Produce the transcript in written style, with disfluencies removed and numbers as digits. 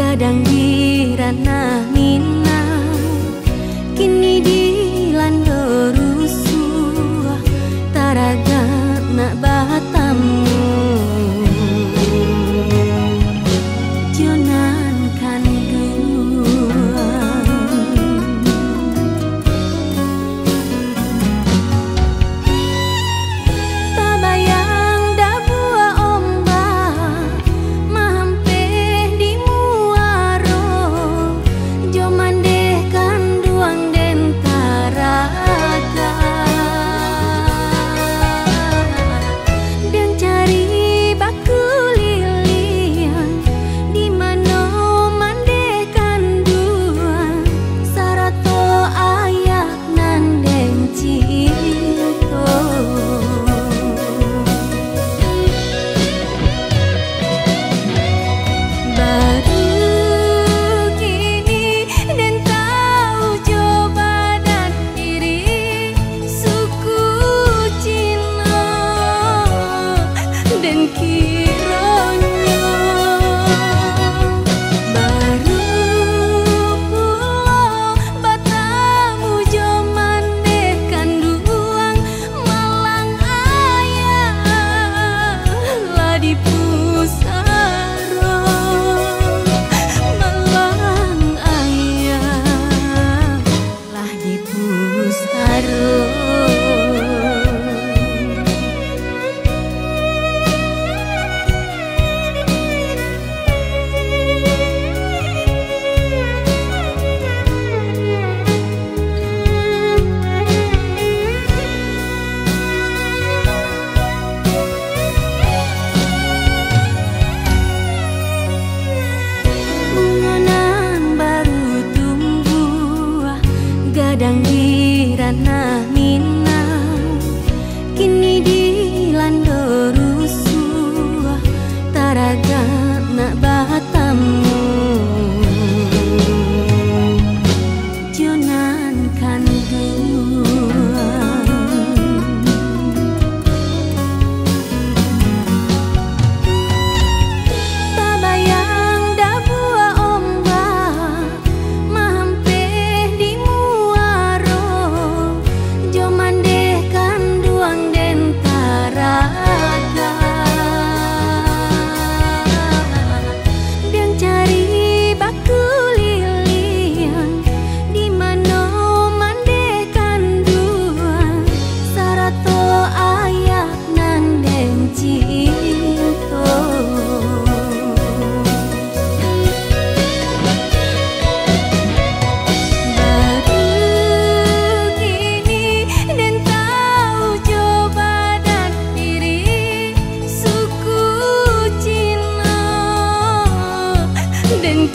gadang di ranah Minang, kini dilanda rusuh taraga nak batamu. Jonan kan dua tabayang dah buah ombak mahampir di muaro, joman deh kanduang den taraga dan cari baku lilian di mano mande kanduang sarato ayak nan den cinto. Baru kini dan tahu coba dan diri suku Cina dan kironyo baru pulau batamu joman deh kanduang malang ayah lah di pusaro. Malang ayah lah di pusaro. Bunganan baru tumbuh gadang di ranah Minang, kini dilanda rusuh taraga nak batamu. Jonan kan dua tabayang dah buah ombak mahampir di muaro, joman deh kanduang den taraga dan cari baku lilian di mano mande kanduang sarato ayak nan den cinto. Baru kini dan tahu coba dan diri suku Cina dan